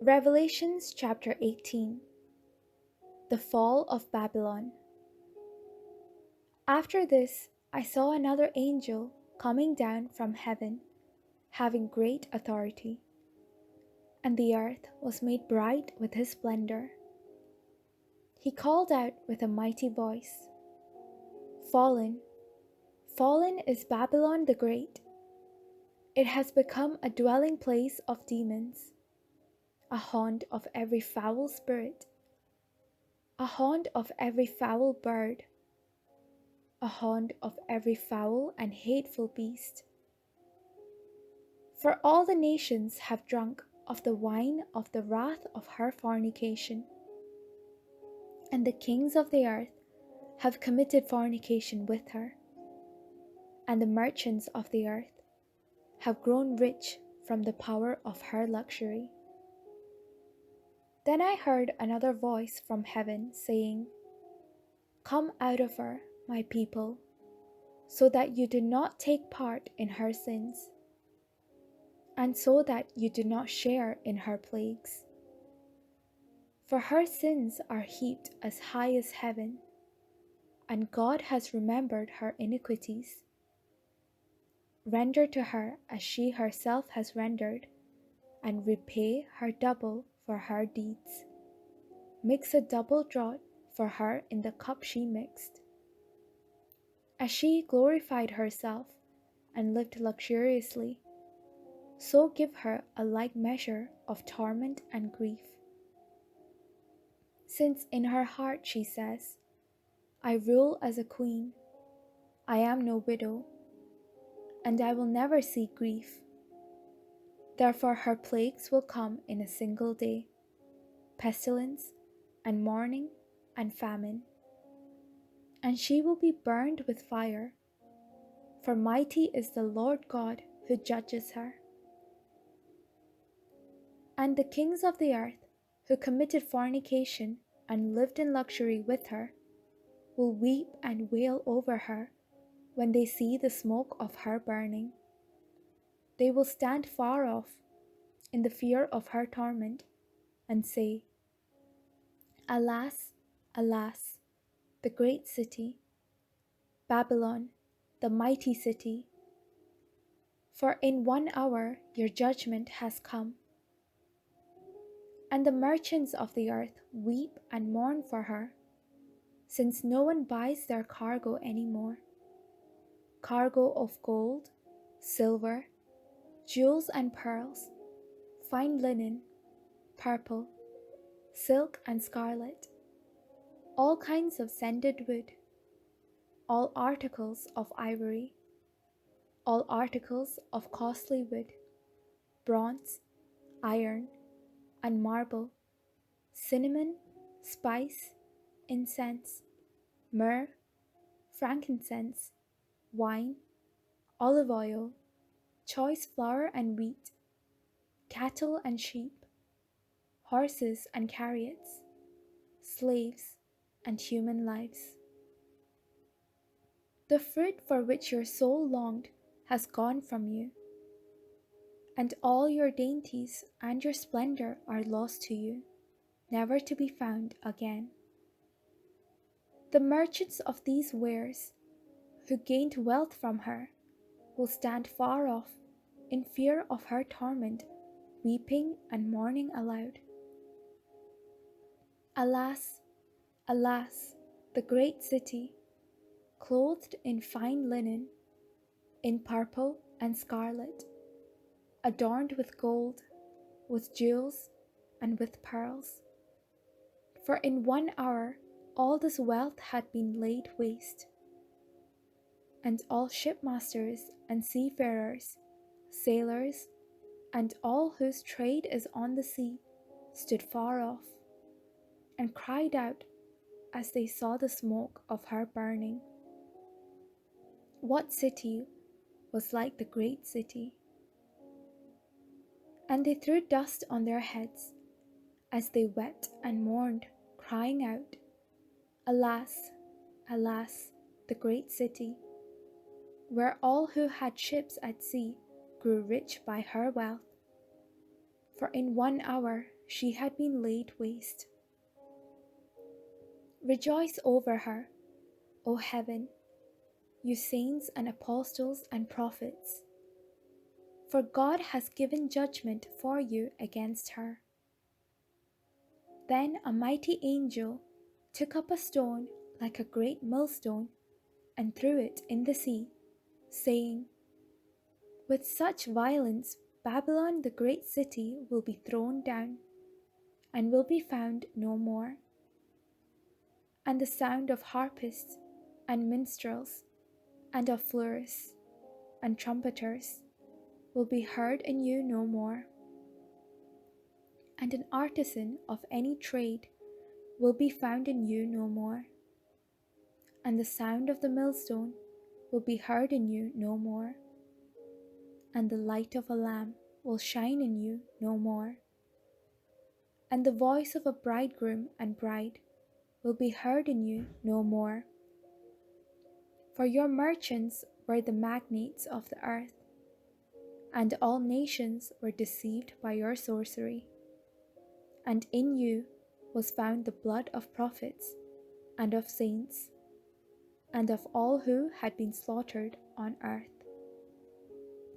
Revelations chapter 18. The Fall of Babylon. After this, I saw another angel coming down from heaven, having great authority, and the earth was made bright with his splendor. He called out with a mighty voice, "Fallen, fallen is Babylon the Great. It has become a dwelling place of demons, a haunt of every foul spirit, a haunt of every foul bird, a haunt of every foul and hateful beast. For all the nations have drunk of the wine of the wrath of her fornication, and the kings of the earth have committed fornication with her, and the merchants of the earth have grown rich from the power of her luxury." Then I heard another voice from heaven saying, "Come out of her, my people, so that you do not take part in her sins, and so that you do not share in her plagues. For her sins are heaped as high as heaven, and God has remembered her iniquities. Render to her as she herself has rendered, and repay her double for her deeds. Mix a double draught for her in the cup she mixed. As she glorified herself and lived luxuriously, so give her a like measure of torment and grief. Since in her heart she says, 'I rule as a queen, I am no widow, and I will never see grief.' Therefore her plagues will come in a single day, pestilence and mourning and famine. And she will be burned with fire, for mighty is the Lord God who judges her. And the kings of the earth, who committed fornication and lived in luxury with her, will weep and wail over her when they see the smoke of her burning. They will stand far off in the fear of her torment and say, 'Alas, alas, the great city, Babylon, the mighty city! For in 1 hour your judgment has come.' And the merchants of the earth weep and mourn for her, since no one buys their cargo any more, cargo of gold, silver, jewels and pearls, fine linen, purple, silk and scarlet, all kinds of sanded wood, all articles of ivory, all articles of costly wood, bronze, iron, and marble, cinnamon, spice, incense, myrrh, frankincense, wine, olive oil, choice flour and wheat, cattle and sheep, horses and chariots, slaves and human lives. The fruit for which your soul longed has gone from you, and all your dainties and your splendor are lost to you, never to be found again. The merchants of these wares, who gained wealth from her, will stand far off in fear of her torment, weeping and mourning aloud. Alas, alas, the great city, clothed in fine linen, in purple and scarlet, adorned with gold, with jewels, and with pearls. For in 1 hour all this wealth had been laid waste. And all shipmasters and seafarers, sailors, and all whose trade is on the sea, stood far off, and cried out as they saw the smoke of her burning, 'What city was like the great city?' And they threw dust on their heads as they wept and mourned, crying out, 'Alas, alas, the great city, where all who had ships at sea grew rich by her wealth. For in 1 hour she had been laid waste. Rejoice over her, O heaven, you saints and apostles and prophets, for God has given judgment for you against her. Then a mighty angel took up a stone like a great millstone and threw it in the sea, saying, with such violence Babylon the great city will be thrown down, and will be found no more. And the sound of harpists and minstrels, and of flutists and trumpeters will be heard in you no more. And an artisan of any trade will be found in you no more. And the sound of the millstone will be heard in you no more. And the light of a lamp will shine in you no more. And the voice of a bridegroom and bride will be heard in you no more. For your merchants were the magnates of the earth, and all nations were deceived by your sorcery. And in you was found the blood of prophets, and of saints, and of all who had been slaughtered on earth.